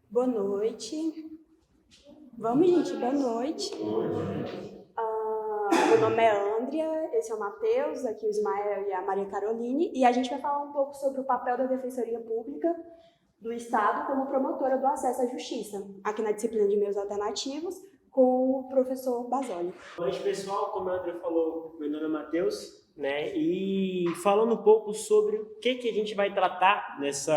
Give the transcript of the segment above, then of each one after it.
Boa noite. Vamos, gente, boa noite. Meu nome é Andrea, esse é o Matheus, aqui o Ismael e a Maria Caroline, e a gente vai falar um pouco sobre o papel da Defensoria Pública do Estado como promotora do acesso à justiça, aqui na disciplina de meios alternativos, com o professor Basoli. Boa noite, pessoal. Como a Andrea falou, meu nome é Matheus, né? E falando um pouco sobre o que a gente vai tratar nesse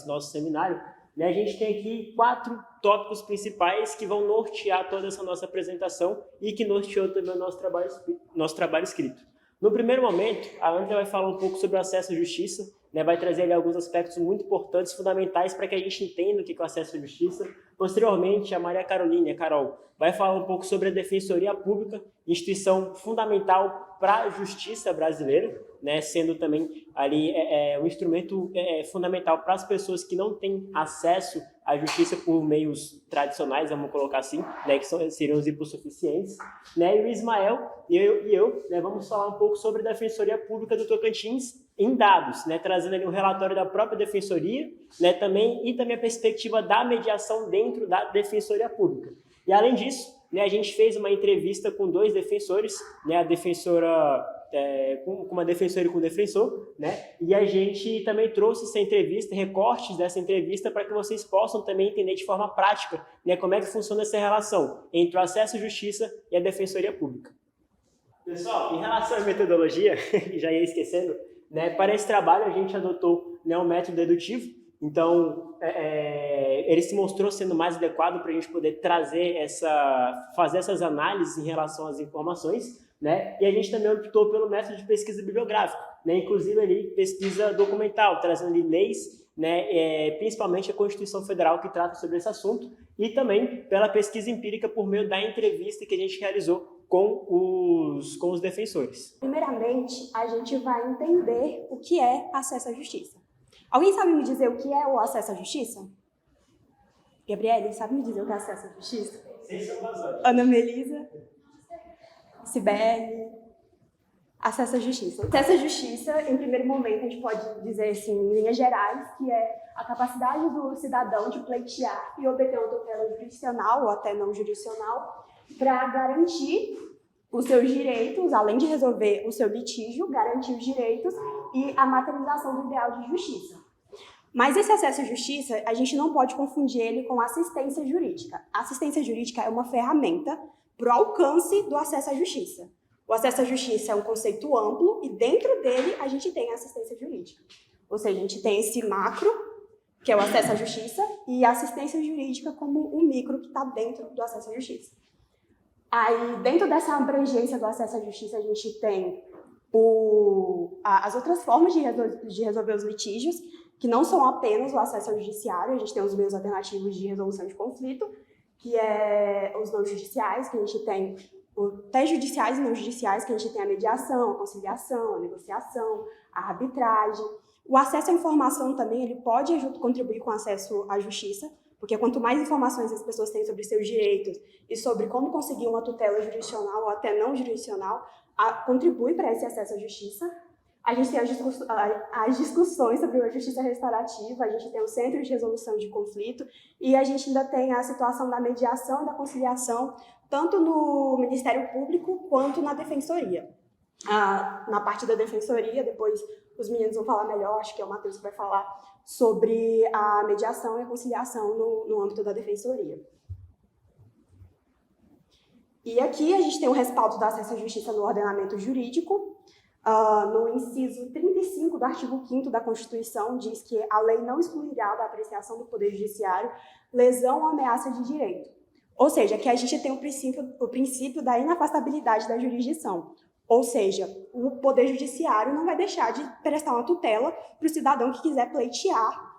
nosso seminário, né? A gente tem aqui 4 tópicos principais que vão nortear toda essa nossa apresentação e que norteou também o nosso trabalho escrito. No primeiro momento, a Andrea vai falar um pouco sobre o acesso à justiça, né? Vai trazer ali alguns aspectos muito importantes, fundamentais para que a gente entenda o que é o acesso à justiça. Posteriormente, a Maria Caroline, a Carol, vai falar um pouco sobre a Defensoria Pública, instituição fundamental para a justiça brasileira, né, sendo também ali um instrumento fundamental para as pessoas que não têm acesso à justiça por meios tradicionais, vamos colocar assim, né, que seriam os hipossuficientes, né, e o Ismael e eu né, vamos falar um pouco sobre a Defensoria Pública do Tocantins em dados, né, trazendo ali um relatório da própria Defensoria, né, também a perspectiva da mediação dentro da Defensoria Pública. E além disso, né, a gente fez uma entrevista com 2 defensores, né, a defensora com uma defensora e com um defensor, né, e a gente também trouxe essa entrevista, recortes dessa entrevista para que vocês possam também entender de forma prática, né, como é que funciona essa relação entre o acesso à justiça e a Defensoria Pública. Pessoal, em relação à metodologia, já ia esquecendo, né, para esse trabalho a gente adotou, né, um método dedutivo. Então, ele se mostrou sendo mais adequado para a gente poder fazer essas análises em relação às informações, né? E a gente também optou pelo método de pesquisa bibliográfica, né? Inclusive ali pesquisa documental, trazendo ali leis, né? Principalmente a Constituição Federal que trata sobre esse assunto, e também pela pesquisa empírica por meio da entrevista que a gente realizou com os defensores. Primeiramente, a gente vai entender o que é acesso à justiça. Alguém sabe me dizer o que é o acesso à justiça? Gabriele, sabe me dizer o que é acesso à justiça? Ana Melisa? Cibele? Acesso à justiça. Acesso à justiça, em primeiro momento, a gente pode dizer assim, em linhas gerais, que é a capacidade do cidadão de pleitear e obter uma tutela jurisdicional ou até não jurisdicional para garantir os seus direitos, além de resolver o seu litígio, garantir os direitos e a materialização do ideal de justiça. Mas esse acesso à justiça, a gente não pode confundir ele com assistência jurídica. A assistência jurídica é uma ferramenta para o alcance do acesso à justiça. O acesso à justiça é um conceito amplo e dentro dele a gente tem a assistência jurídica. Ou seja, a gente tem esse macro, que é o acesso à justiça, e a assistência jurídica como o micro que está dentro do acesso à justiça. Aí, dentro dessa abrangência do acesso à justiça, a gente tem as outras formas de resolver os litígios, que não são apenas o acesso ao judiciário, a gente tem os meios alternativos de resolução de conflito, que é os não judiciais, que a gente tem até judiciais e não judiciais, que a gente tem a mediação, a conciliação, a negociação, a arbitragem. O acesso à informação também, ele pode contribuir com o acesso à justiça, porque quanto mais informações as pessoas têm sobre seus direitos e sobre como conseguir uma tutela jurisdicional ou até não jurisdicional, contribui para esse acesso à justiça. A gente tem as discussões sobre a justiça restaurativa, a gente tem o Centro de Resolução de Conflito e a gente ainda tem a situação da mediação e da conciliação, tanto no Ministério Público quanto na Defensoria. Na parte da Defensoria, depois os meninos vão falar melhor, acho que é o Matheus que vai falar sobre a mediação e a conciliação no âmbito da Defensoria. E aqui a gente tem o respaldo do acesso à justiça no ordenamento jurídico. No inciso 35 do artigo 5º da Constituição, diz que a lei não excluirá da apreciação do Poder Judiciário lesão ou ameaça de direito. Ou seja, que a gente tem o princípio da inafastabilidade da jurisdição. Ou seja, o Poder Judiciário não vai deixar de prestar uma tutela para o cidadão que quiser pleitear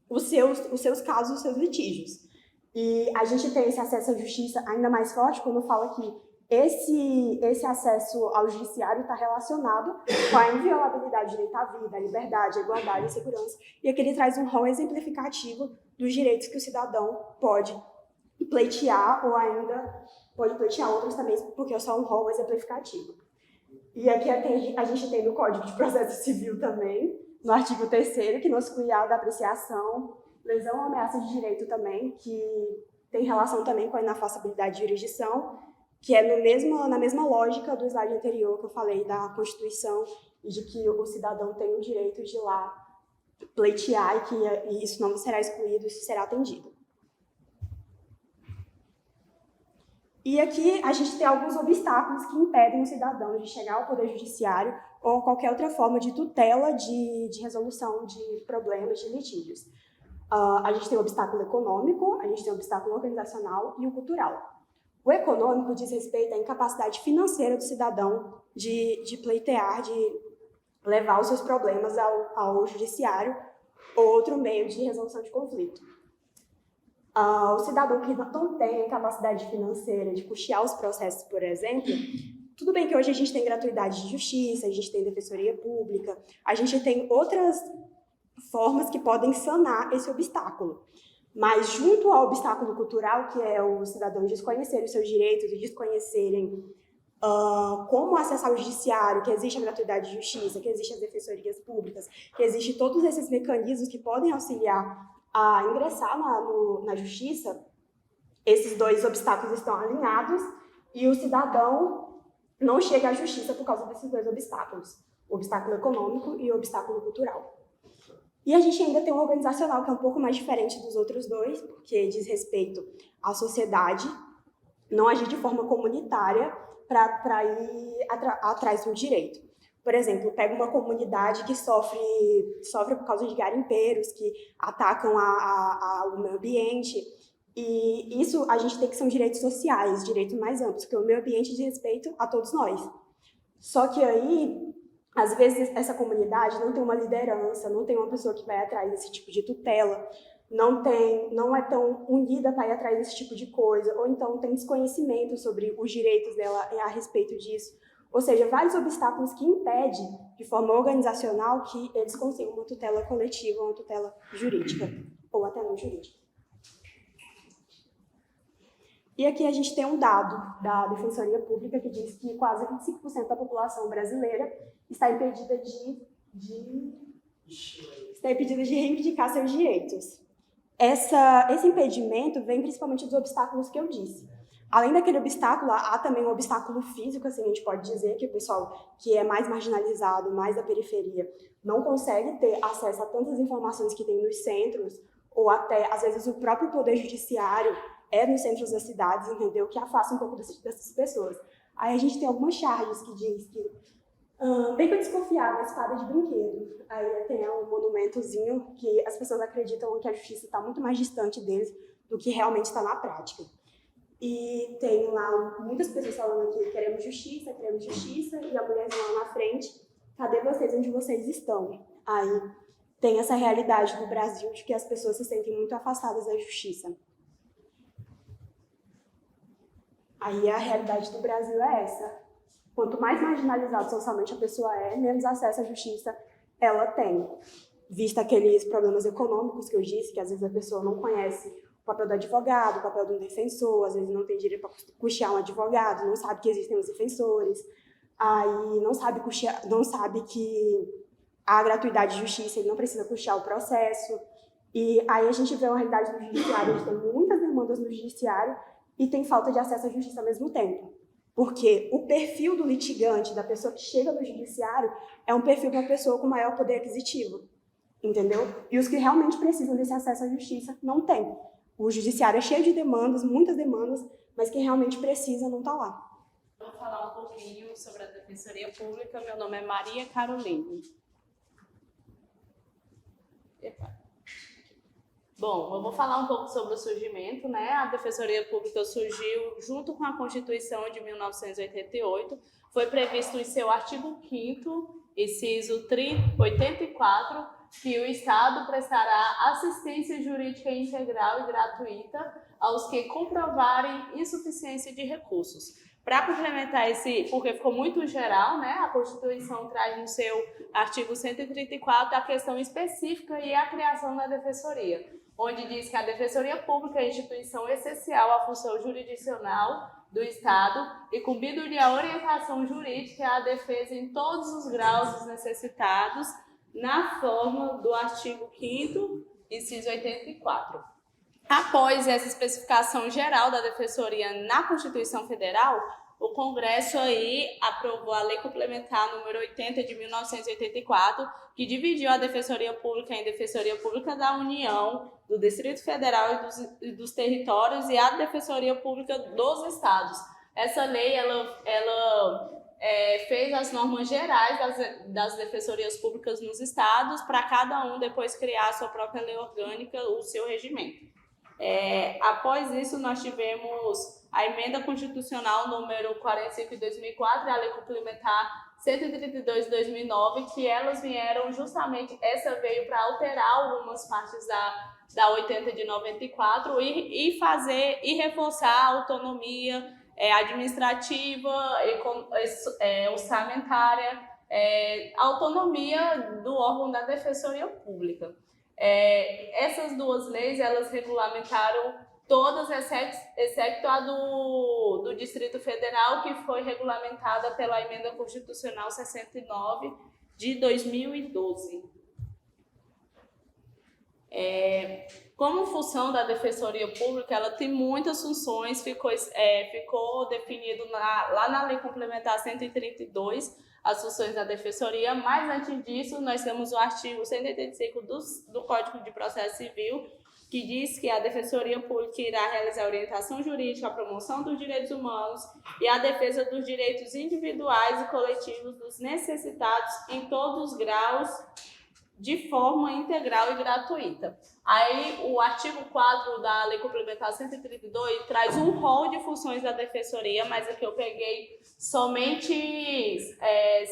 os seus casos, os seus litígios. E a gente tem esse acesso à justiça ainda mais forte quando fala que esse acesso ao judiciário está relacionado com a inviolabilidade do direito à vida, à liberdade, à igualdade e à segurança. E aqui ele traz um rol exemplificativo dos direitos que o cidadão pode pleitear ou ainda pode pleitear outros também, porque é só um rol exemplificativo. E aqui a gente tem no Código de Processo Civil também, no artigo 3º, que não exclui a da apreciação lesão ou ameaça de direito também, que tem relação também com a inafastabilidade de jurisdição, que é na mesma lógica do slide anterior que eu falei da Constituição e de que o cidadão tem o direito de ir lá pleitear e isso não será excluído, isso será atendido. E aqui a gente tem alguns obstáculos que impedem o cidadão de chegar ao Poder Judiciário ou qualquer outra forma de tutela de resolução de problemas, de litígios. A gente tem o obstáculo econômico, a gente tem o obstáculo organizacional e o cultural. O econômico diz respeito à incapacidade financeira do cidadão de pleitear, de levar os seus problemas ao judiciário ou outro meio de resolução de conflito. O cidadão que não tem a capacidade financeira de custear os processos, por exemplo, tudo bem que hoje a gente tem gratuidade de justiça, a gente tem defensoria pública, a gente tem outras formas que podem sanar esse obstáculo. Mas junto ao obstáculo cultural, que é o cidadão desconhecer os seus direitos e desconhecerem como acessar o judiciário, que existe a gratuidade de justiça, que existe as defensorias públicas, que existe todos esses mecanismos que podem auxiliar a ingressar na justiça, esses dois obstáculos estão alinhados e o cidadão não chega à justiça por causa desses dois obstáculos, o obstáculo econômico e o obstáculo cultural. E a gente ainda tem um organizacional que é um pouco mais diferente dos outros dois, porque diz respeito à sociedade, não agir de forma comunitária para ir atrás do direito. Por exemplo, pega uma comunidade que sofre por causa de garimpeiros que atacam o meio ambiente, e isso a gente tem que ser direitos sociais, direitos mais amplos, porque o meio ambiente diz respeito a todos nós. Só que aí, às vezes, essa comunidade não tem uma liderança, não tem uma pessoa que vai atrás desse tipo de tutela, não é tão unida para ir atrás desse tipo de coisa, ou então tem desconhecimento sobre os direitos dela a respeito disso. Ou seja, vários obstáculos que impedem, de forma organizacional, que eles consigam uma tutela coletiva, uma tutela jurídica, ou até não jurídica. E aqui a gente tem um dado da Defensoria Pública que diz que quase 25% da população brasileira está impedida de reivindicar seus direitos. Esse impedimento vem principalmente dos obstáculos que eu disse. Além daquele obstáculo, há também um obstáculo físico, assim a gente pode dizer, que o pessoal que é mais marginalizado, mais da periferia, não consegue ter acesso a tantas informações que tem nos centros, ou até, às vezes, o próprio poder judiciário é nos centros das cidades, entendeu? Que afasta um pouco dessas pessoas. Aí a gente tem algumas charges que diz que bem que eu desconfiava, a espada de brinquedo. Aí tem um monumentozinho que as pessoas acreditam que a justiça está muito mais distante deles do que realmente está na prática. E tem lá muitas pessoas falando que queremos justiça, e a mulherzinha lá na frente, cadê vocês, onde vocês estão? Aí tem essa realidade no Brasil de que as pessoas se sentem muito afastadas da justiça. Aí a realidade do Brasil é essa. Quanto mais marginalizado socialmente a pessoa é, menos acesso à justiça ela tem. Vista aqueles problemas econômicos que eu disse, que às vezes a pessoa não conhece o papel do advogado, o papel do defensor, às vezes não tem dinheiro para custear um advogado, não sabe que existem os defensores, aí não sabe que há gratuidade de justiça, ele não precisa custear o processo. E aí a gente vê uma realidade no judiciário, a gente tem muitas demandas no judiciário e tem falta de acesso à justiça ao mesmo tempo. Porque o perfil do litigante, da pessoa que chega no judiciário, é um perfil de uma pessoa com maior poder aquisitivo, entendeu? E os que realmente precisam desse acesso à justiça não têm. O judiciário é cheio de demandas, muitas demandas, mas quem realmente precisa não está lá. Vou falar um pouquinho sobre a Defensoria Pública. Meu nome é Maria Caroline. Bom, eu vou falar um pouco sobre o surgimento, né? A Defensoria Pública surgiu junto com a Constituição de 1988. Foi previsto em seu artigo 5º, inciso 84, que o Estado prestará assistência jurídica integral e gratuita aos que comprovarem insuficiência de recursos. Para complementar porque ficou muito geral, né? A Constituição traz no seu artigo 134 a questão específica e a criação da Defensoria, onde diz que a Defensoria Pública é instituição essencial à função jurisdicional do Estado, incumbido-lhe a orientação jurídica e a defesa em todos os graus dos necessitados, na forma do artigo 5º inciso 84. Após essa especificação geral da Defensoria na Constituição Federal, o Congresso aí aprovou a Lei Complementar número 80 de 1984, que dividiu a Defensoria Pública em Defensoria Pública da União, do Distrito Federal e dos territórios e a Defensoria Pública dos Estados. Essa lei, ela fez as normas gerais das defensorias públicas nos estados, para cada um depois criar a sua própria lei orgânica, o seu regimento. Após isso, nós tivemos a Emenda Constitucional número 45 de 2004 e a Lei Complementar 132 de 2009, que elas vieram justamente, essa veio para alterar algumas partes da 80 de 94 e fazer e reforçar a autonomia administrativa, orçamentária, a autonomia do órgão da Defensoria Pública. Essas duas leis, elas regulamentaram todas, exceto a do Distrito Federal, que foi regulamentada pela Emenda Constitucional 69 de 2012. Como função da Defensoria Pública, ela tem muitas funções, ficou definido lá na Lei Complementar 132, as funções da Defensoria, mas antes disso, nós temos o artigo 185 do Código de Processo Civil, que diz que a Defensoria Pública irá realizar a orientação jurídica, a promoção dos direitos humanos e a defesa dos direitos individuais e coletivos dos necessitados em todos os graus, de forma integral e gratuita. Aí, o artigo 4 da Lei Complementar 132 traz um rol de funções da Defensoria, mas aqui eu peguei somente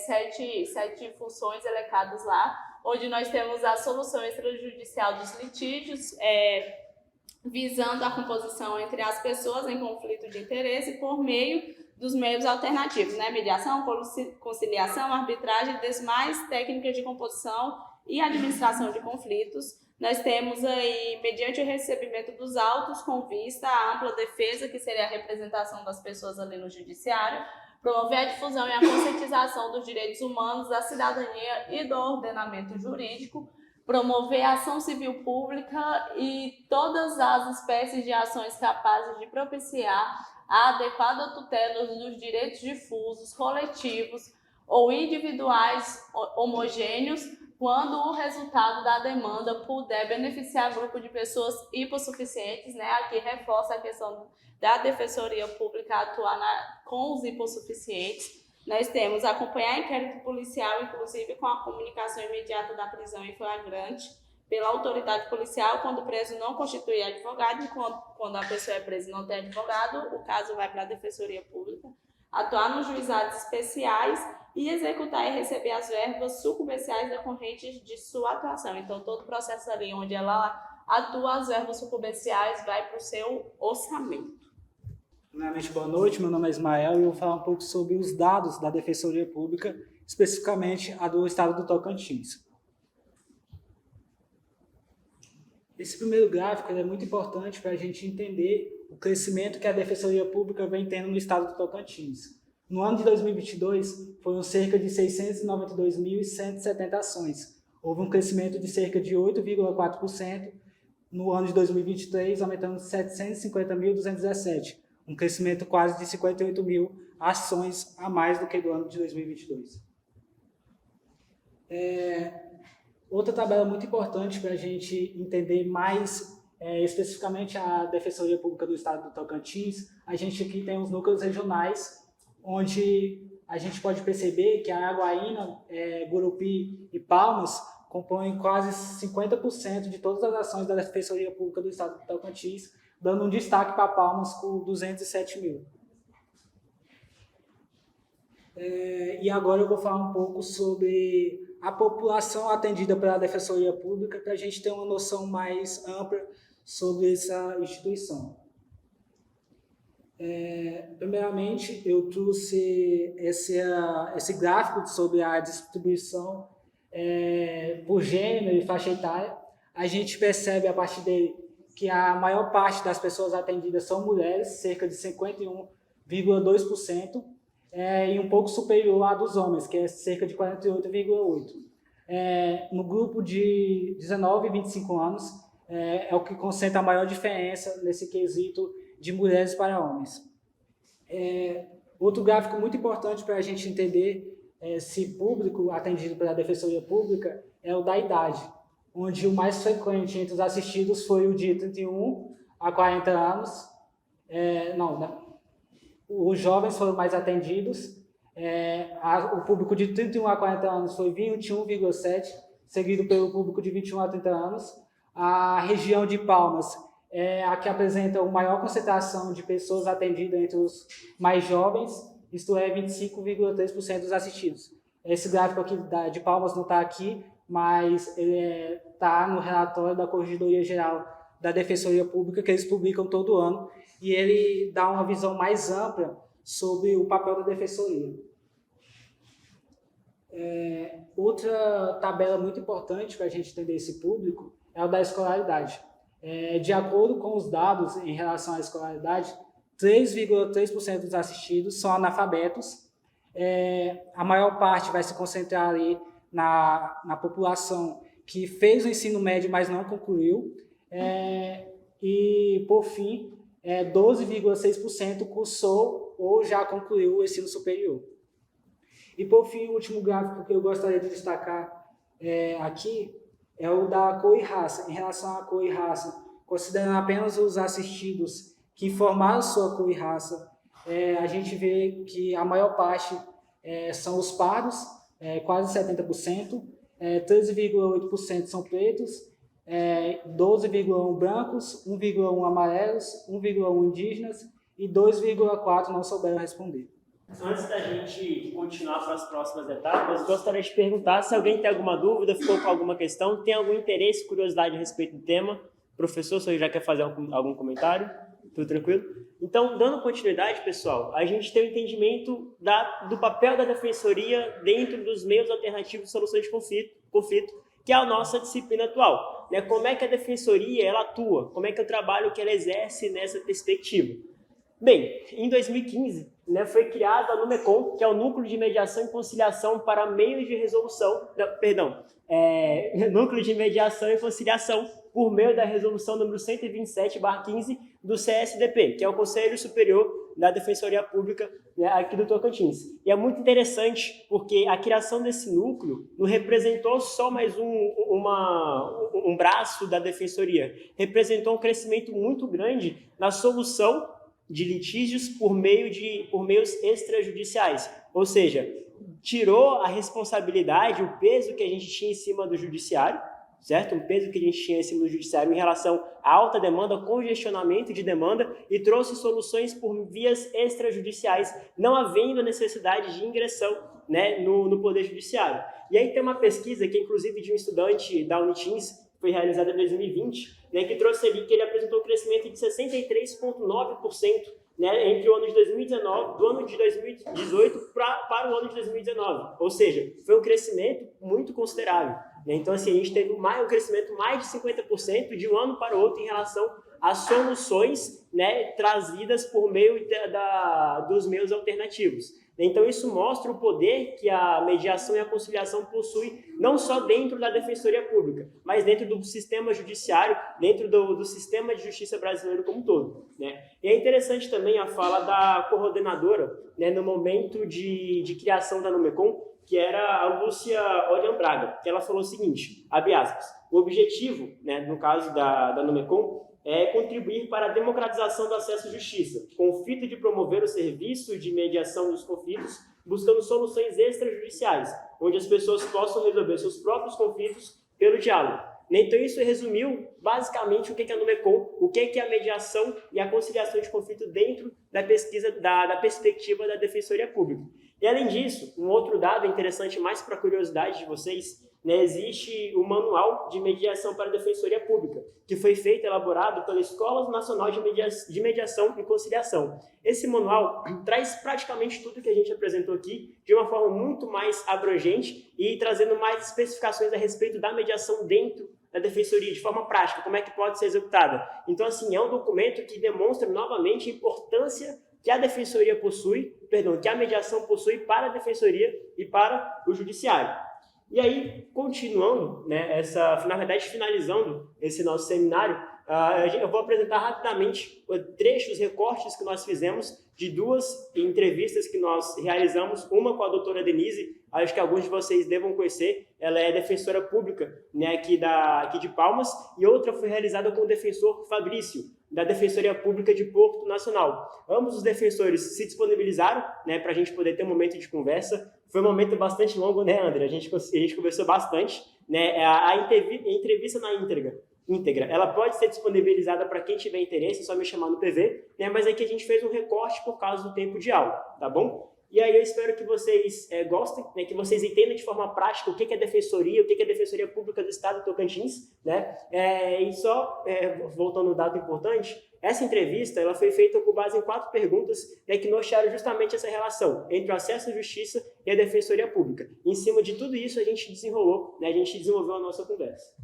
7 funções elencadas lá, onde nós temos a solução extrajudicial dos litígios, visando a composição entre as pessoas em conflito de interesse por meio dos meios alternativos, né? Mediação, conciliação, arbitragem, demais técnicas de composição e administração de conflitos. Nós temos aí, mediante o recebimento dos autos com vista à ampla defesa, que seria a representação das pessoas ali no judiciário, promover a difusão e a conscientização dos direitos humanos, da cidadania e do ordenamento jurídico, promover a ação civil pública e todas as espécies de ações capazes de propiciar a adequada tutela dos direitos difusos, coletivos ou individuais homogêneos, quando o resultado da demanda puder beneficiar grupo de pessoas hipossuficientes, né? Aqui reforça a questão da Defensoria Pública atuar com os hipossuficientes. Nós temos acompanhar inquérito policial, inclusive com a comunicação imediata da prisão em flagrante pela autoridade policial, quando o preso não constitui advogado, e quando a pessoa é presa e não tem advogado, o caso vai para a Defensoria Pública. Atuar nos juizados especiais e executar e receber as verbas sucumbenciais decorrentes de sua atuação. Então, todo o processo ali onde ela atua, as verbas sucumbenciais vai para o seu orçamento. Primeiramente, boa noite, meu nome é Ismael e eu vou falar um pouco sobre os dados da Defensoria Pública, especificamente a do estado do Tocantins. Esse primeiro gráfico é muito importante para a gente entender o crescimento que a Defensoria Pública vem tendo no estado do Tocantins. No ano de 2022, foram cerca de 692.170 ações. Houve um crescimento de cerca de 8,4%. No ano de 2023, aumentando 750.217. Um crescimento quase de 58.000 ações a mais do que do ano de 2022. Outra tabela muito importante para a gente entender mais especificamente a Defensoria Pública do Estado do Tocantins, a gente aqui tem os núcleos regionais, onde a gente pode perceber que a Araguaína, Gurupi e Palmas compõem quase 50% de todas as ações da Defensoria Pública do Estado do Tocantins, dando um destaque para Palmas com 207.000. E agora eu vou falar um pouco sobre a população atendida pela Defensoria Pública, para a gente ter uma noção mais ampla sobre essa instituição. Primeiramente, eu trouxe esse gráfico sobre a distribuição por gênero e faixa etária. A gente percebe a partir dele que a maior parte das pessoas atendidas são mulheres, cerca de 51,2%, e um pouco superior à dos homens, que é cerca de 48,8%. No grupo de 19 e 25 anos, é o que concentra a maior diferença nesse quesito de mulheres para homens. Outro gráfico muito importante para a gente entender esse público atendido pela Defensoria Pública é o da idade, onde o mais frequente entre os assistidos foi o de 31 a 40 anos. Os jovens foram mais atendidos. O público de 31 a 40 anos foi 21,7, seguido pelo público de 21 a 30 anos. A região de Palmas é a que apresenta a maior concentração de pessoas atendidas entre os mais jovens, isto é, 25,3% dos assistidos. Esse gráfico aqui de Palmas não está aqui, mas ele está no relatório da Corregedoria Geral da Defensoria Pública, que eles publicam todo ano, e ele dá uma visão mais ampla sobre o papel da Defensoria. Outra tabela muito importante para a gente entender esse público é o da escolaridade. De acordo com os dados em relação à escolaridade, 3,3% dos assistidos são analfabetos. A maior parte vai se concentrar ali na população que fez o ensino médio, mas não concluiu. E, por fim, 12,6% cursou ou já concluiu o ensino superior. E, por fim, o último gráfico que eu gostaria de destacar aqui é o da cor e raça. Em relação à cor e raça, considerando apenas os assistidos que informaram sua cor e raça, a gente vê que a maior parte são os pardos, quase 70%, 13,8% são pretos, 12,1% brancos, 1,1% amarelos, 1,1% indígenas e 2,4% não souberam responder. Antes da gente continuar para as próximas etapas, gostaria de perguntar se alguém tem alguma dúvida, ficou com alguma questão, tem algum interesse, curiosidade a respeito do tema. Professor, o senhor já quer fazer algum comentário? Tudo tranquilo? Então, dando continuidade, pessoal, a gente tem um entendimento do papel da Defensoria dentro dos meios alternativos de solução de conflito, que é a nossa disciplina atual. Como é que a Defensoria ela atua? Como é que é o trabalho que ela exerce nessa perspectiva? Bem, em 2015, foi criado a NUMECON, que é o Núcleo de Mediação e Conciliação para Meios de Resolução, Núcleo de Mediação e Conciliação por meio da resolução número 127/15 do CSDP, que é o Conselho Superior da Defensoria Pública aqui do Tocantins. E é muito interessante porque a criação desse núcleo não representou só mais um braço da Defensoria, representou um crescimento muito grande na solução de litígios por meios extrajudiciais, ou seja, tirou a responsabilidade, o peso que a gente tinha em cima do judiciário, certo? O peso que a gente tinha em cima do judiciário em relação à alta demanda, congestionamento de demanda, e trouxe soluções por vias extrajudiciais, não havendo necessidade de ingressão no Poder Judiciário. E aí tem uma pesquisa que, inclusive, de um estudante da Unitins, foi realizada em 2020, que trouxe ali que ele apresentou um crescimento de 63,9%, entre o ano de 2019, do ano de 2018 para o ano de 2019. Ou seja, foi um crescimento muito considerável. Então, assim, a gente teve um crescimento mais de 50% de um ano para o outro em relação às soluções trazidas por meio dos meios alternativos. Então, isso mostra o poder que a mediação e a conciliação possuem, não só dentro da Defensoria Pública, mas dentro do sistema judiciário, dentro do sistema de justiça brasileiro como um todo. E é interessante também a fala da coordenadora, no momento de criação da NUMECON, que era a Lúcia Orion Braga, que ela falou o seguinte, abre aspas, o objetivo, no caso da NUMECON, é contribuir para a democratização do acesso à justiça, com o fito de promover o serviço de mediação dos conflitos, buscando soluções extrajudiciais, onde as pessoas possam resolver seus próprios conflitos pelo diálogo. Então, isso resumiu basicamente o que é a NUMECON, o que é a mediação e a conciliação de conflito dentro da pesquisa, da perspectiva da Defensoria Pública. E, além disso, um outro dado interessante, mais para a curiosidade de vocês, existe o Manual de Mediação para a Defensoria Pública, que foi elaborado pela Escola Nacional de Mediação e Conciliação. Esse manual traz praticamente tudo que a gente apresentou aqui de uma forma muito mais abrangente e trazendo mais especificações a respeito da mediação dentro da Defensoria, de forma prática, como é que pode ser executada. Então, assim, é um documento que demonstra novamente a importância que a Defensoria que a mediação possui para a Defensoria e para o Judiciário. E aí, continuando, né, na verdade, finalizando esse nosso seminário, eu vou apresentar rapidamente trechos, recortes que nós fizemos de 2 entrevistas que nós realizamos, uma com a doutora Denise, acho que alguns de vocês devam conhecer, ela é defensora pública, né, aqui de Palmas, e outra foi realizada com o defensor Fabrício, da Defensoria Pública de Porto Nacional. Ambos os defensores se disponibilizaram, né, para a gente poder ter um momento de conversa. Foi um momento bastante longo, né, André? A gente conversou bastante, né? A entrevista na íntegra, ela pode ser disponibilizada para quem tiver interesse, é só me chamar no PV, né? Mas aqui a gente fez um recorte por causa do tempo de aula, tá bom? E aí eu espero que vocês gostem, né, que vocês entendam de forma prática o que é defensoria, o que é Defensoria Pública do Estado do Tocantins, né? E só, voltando ao dado importante, essa entrevista ela foi feita com base em 4 perguntas, né, que nortearam justamente essa relação entre o acesso à justiça e a Defensoria Pública. E, em cima de tudo isso, a gente desenvolveu a nossa conversa.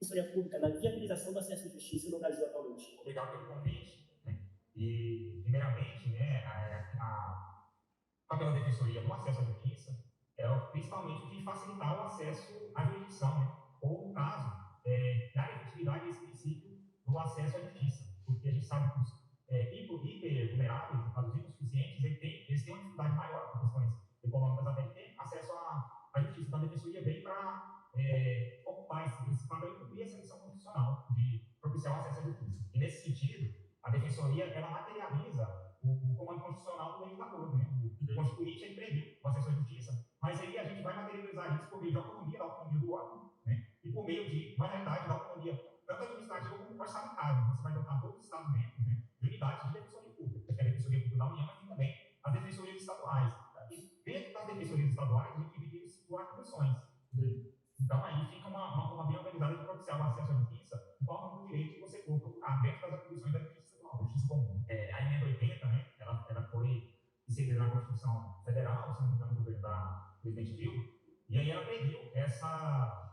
Defensoria Pública na viabilização do acesso à justiça no Brasil atualmente. Obrigado pelo convite. E, primeiramente, né, a papel da defensoria no acesso à justiça é principalmente o de facilitar o acesso à jurisdição, né? Ou, no caso, dar efetividade a esse princípio do acesso à justiça, porque a gente sabe que os hipervulneráveis, no caso, os hipossuficientes, eles têm uma dificuldade maior por questões econômicas até de ter acesso à justiça. Então, a defensoria vem para ocupar esse papel e cumprir essa missão constitucional de propiciar o acesso à justiça. E, nesse sentido, a defensoria, ela materializa o comando constitucional do legislador, né? O constituinte, ele previu o acesso à justiça, mas aí a gente vai materializar isso por meio de autonomia, da autonomia do órgão, né? E por meio de, na verdade, da autonomia tanto administrativa como orçamentária. Você vai dotar todos os Estados-membros, né, de unidades de defensoria pública, que é a Defensoria Pública da União, mas tem também as defensorias estaduais. E dentro das defensorias estaduais, a gente divide isso por atribuições. Então, aí fica uma forma bem organizada de propiciar o acesso à justiça, de forma do direito que você for procurar dentro das atribuições da justiça comum. A emenda 80, né, ela foi inserida na Constituição Federal, se não me engano, no governo da presidente Dilma, e aí ela previu essa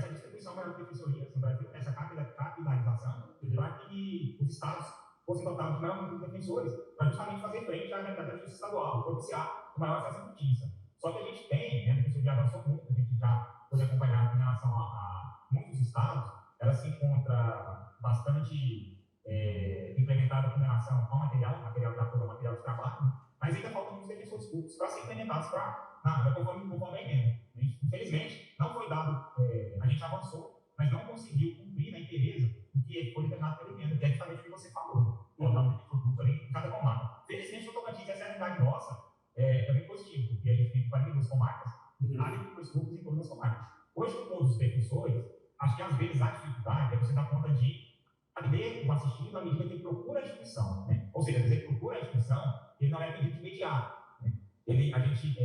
distribuição das defensorias no Brasil, essa capilarização, para que os estados fossem dotados de maior número de defensores, para justamente fazer frente à realidade da justiça estadual, propiciar o maior acesso à justiça. Só que a gente tem, né, a defensoria avançou muito, a gente já pôde acompanhar em relação a muitos estados, ela se encontra bastante implementada com relação ao material de apoio, ao material de trabalho, mas ainda faltam muitos defensores públicos para serem implementados conforme a emenda. Infelizmente, não foi dado, a gente avançou, mas não conseguiu cumprir na inteireza o que foi determinado pela emenda, que é justamente o que você falou, colocar um defensor público ali em cada comarca. Felizmente, no Tocantins, essa realidade nossa é bem positiva, porque a gente tem 42 comarcas, há defensores públicos em todas as comarcas. Hoje, com todos os defensores, acho que às vezes a dificuldade é você dar conta de atender o assistido à medida que ele procura a instituição, né? Ou seja, às vezes ele procura a instituição, ele não é pedido de imediato, né? A gente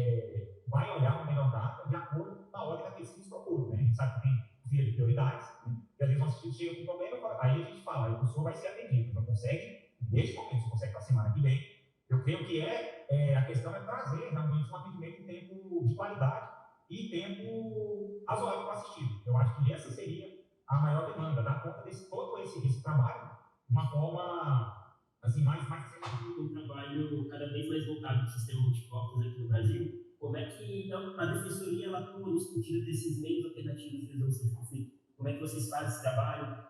vai olhar uma melhor data de acordo com a ordem daqueles que nos procuram, né? A gente sabe que tem fila de prioridades, né? E às vezes o assistido chega com um problema, aí a gente fala, o senhor vai ser atendido, não consegue, neste momento, se consegue para a semana que vem. Eu creio que a questão é trazer realmente um atendimento em tempo de qualidade e tempo razoável para o assistido. Eu acho que essa seria a maior demanda, dar conta desse todo esse trabalho de uma forma assim, mais um trabalho cada vez mais voltado para o sistema multiportas aqui no Brasil. Como é que então, a defensoria ela atua no sentido desses meios alternativos de resolução de conflito? Como é que vocês fazem esse trabalho?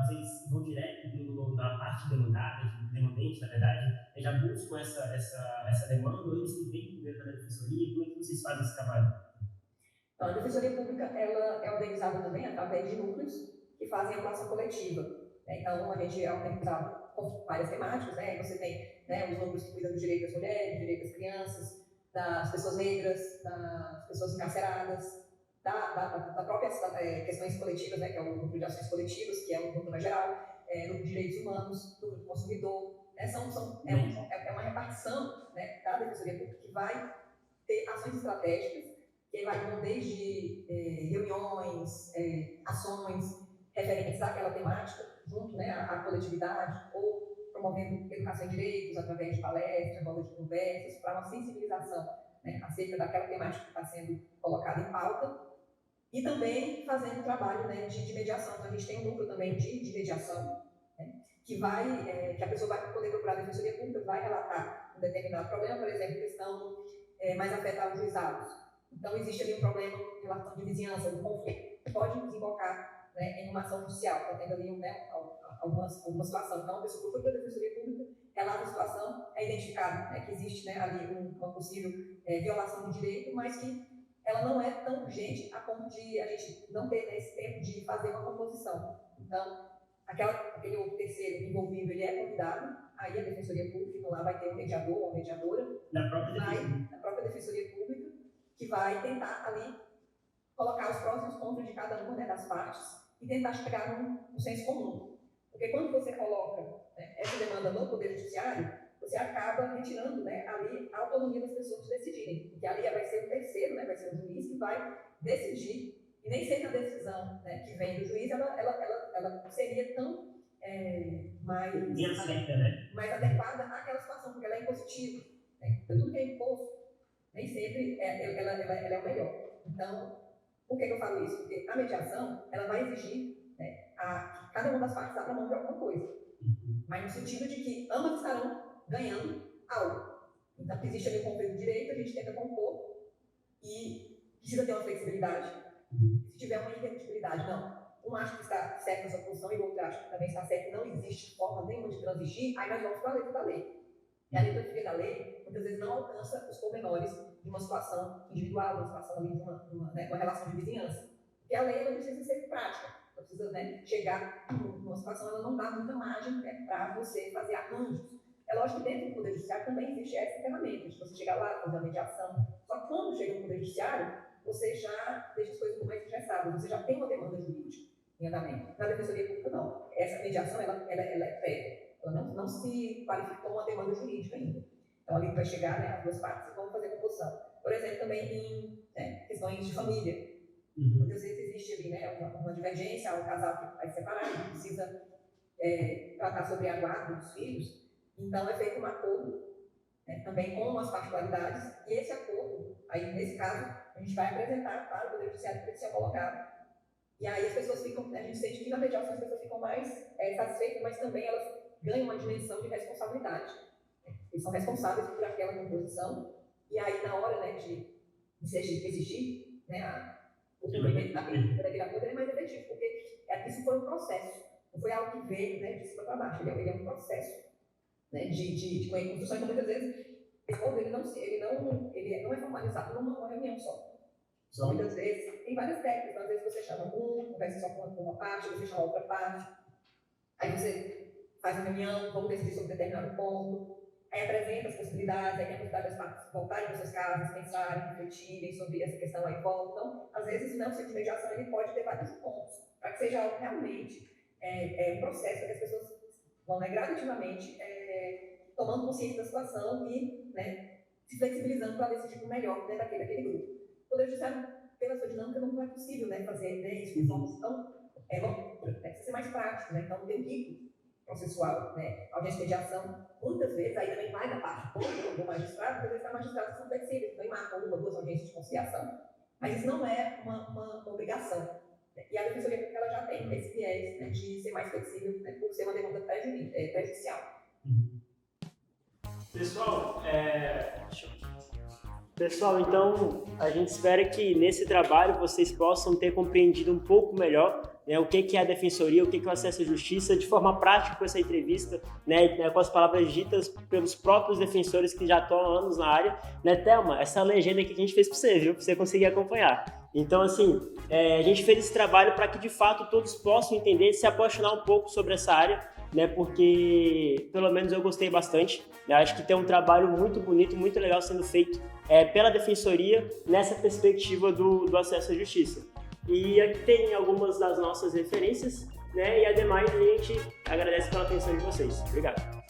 Vocês vão direto da parte demandada, demandante, na verdade, já buscam essa demanda, ou eles vêm primeiro da defensoria? Como é que vocês fazem esse trabalho? Então, a Defensoria Pública ela é organizada também através de núcleos que fazem atuação coletiva. Então, a gente é organizado com várias temáticas. Né? Você tem, né, os núcleos que cuidam do direito das mulheres, do direito das crianças, das pessoas negras, das pessoas encarceradas, da própria questões coletivas, né, que é o núcleo de ações coletivas, que é o núcleo mais geral, núcleo de direitos humanos, núcleo do consumidor. É uma repartição, né, da Defensoria Pública que vai ter ações estratégicas que vão desde reuniões, ações referentes àquela temática, junto, né, à coletividade, ou promovendo educação em direitos através de palestras, rodas de conversas, para uma sensibilização, né, acerca daquela temática que está sendo colocada em pauta, e também fazendo trabalho, né, de mediação. Então, a gente tem um núcleo também de mediação, né, que a pessoa vai poder procurar a Defensoria Pública, vai relatar um determinado problema, por exemplo, questão mais afetar os juizados. Então, existe ali um problema em relação de vizinhança, um conflito, que pode desembocar, né, em uma ação judicial, está tendo ali, né, alguma situação. Então, a pessoa procura a Defensoria Pública, relata a situação, é identificado, né, que existe, né, ali uma possível violação de direito, mas que ela não é tão urgente a ponto de a gente não ter, né, esse tempo de fazer uma composição. Então, aquele outro terceiro envolvido, ele é convidado, aí a Defensoria Pública, então lá vai ter um mediador ou uma mediadora, Na própria Defensoria Pública, que vai tentar ali colocar os prós e os contras de cada uma, né, das partes e tentar chegar num senso comum. Porque quando você coloca, né, essa demanda no Poder Judiciário, você acaba retirando, né, ali a autonomia das pessoas de decidirem. Porque ali vai ser o terceiro, né, vai ser o juiz que vai decidir. E nem sempre a decisão, né, que vem do juiz, ela seria tão mais adequada àquela situação, porque ela é impositiva. Né? Então, tudo que é imposto, nem sempre ela é o melhor. Então, por que eu falo isso? Porque a mediação, ela vai exigir, né, que cada uma das partes abra mão de alguma coisa. Mas no sentido de que ambas estarão ganhando algo. Então, existe ali um conflito de direito, a gente tenta compor e precisa ter uma flexibilidade. Se tiver uma irredutibilidade, não. Um acha que está certo nessa posição e o outro acha que também está certo e não existe forma nenhuma de transigir, aí nós vamos para a letra da lei. E a letra fria da lei, muitas vezes, não alcança os pormenores de uma situação individual, de uma situação ali de uma relação de vizinhança. Porque a lei ela precisa ser prática, ela precisa, né, chegar numa situação, ela não dá muita margem, né, para você fazer arranjos. É lógico que dentro do Poder Judiciário também existe essa ferramenta, de você chegar lá, fazer a mediação. Só que quando chega no Poder Judiciário, você já deixa as coisas um pouco mais engessadas, você já tem uma demanda jurídica em andamento. Na Defensoria Pública, não. Essa mediação, ela é prévia. Ela não se qualifica como uma demanda jurídica ainda. Então, ali vai chegar, né, as duas partes e vão fazer a composição. Por exemplo, também em, né, questões de família. Muitas vezes existe ali, né, uma divergência, um casal que vai se separar e precisa tratar sobre a guarda dos filhos. Então, é feito um acordo, né, também com as particularidades, e esse acordo, aí nesse caso, a gente vai apresentar para o Poder Judiciário que precisa ser homologado. E aí as pessoas ficam, a gente sente que na mediação as pessoas ficam mais satisfeitas, mas também elas ganham uma dimensão de responsabilidade. Eles são responsáveis por aquela composição, e aí na hora, né, de exigir, né, o cumprimento da lei ele é mais efetivo, porque isso foi um processo, não foi algo que veio, né, de cima para baixo, ele é um processo, né, de construção, então muitas vezes esse povo ele não é formalizado numa reunião só. Muitas vezes, tem várias técnicas, então, às vezes você chama conversa só com uma parte, você chama outra parte, aí você faz uma reunião, vamos decidir sobre determinado ponto, aí apresenta as possibilidades, aí tem a possibilidade das partes voltarem para suas casas, pensarem, refletirem sobre essa questão aí volta. Então, às vezes, o centro de mediação ele pode ter vários pontos, para que seja algo realmente um processo para que as pessoas vão, né, gradativamente tomando consciência da situação e, né, se flexibilizando para decidir o melhor, né, daquele grupo. O Poder Judiciário, pela sua dinâmica, não é possível, né, fazer, né, isso de forma tão precisa ser mais prático, né, então tem um rico processual, né, audiência de mediação, muitas vezes aí também vai da parte do magistrado, muitas vezes os magistrados são flexíveis, então marcam 1 ou 2 audiências de conciliação, mas isso não é uma obrigação. E a Defensoria Pública ela já tem esse viés, né, de ser mais flexível, né, por ser uma demanda prejudicial. Pessoal, então a gente espera que nesse trabalho vocês possam ter compreendido um pouco melhor, né, o que é a Defensoria, o que é o acesso à justiça, de forma prática com essa entrevista, né, com as palavras ditas pelos próprios defensores que já estão há anos na área. Né, Thelma, essa legenda aqui que a gente fez para você, viu? Para você conseguir acompanhar. Então, assim, a gente fez esse trabalho para que, de fato, todos possam entender e se apaixonar um pouco sobre essa área, né, porque, pelo menos, eu gostei bastante. Né, acho que tem um trabalho muito bonito, muito legal sendo feito pela Defensoria nessa perspectiva do acesso à justiça. E aqui tem algumas das nossas referências, né, e ademais a gente agradece pela atenção de vocês. Obrigado.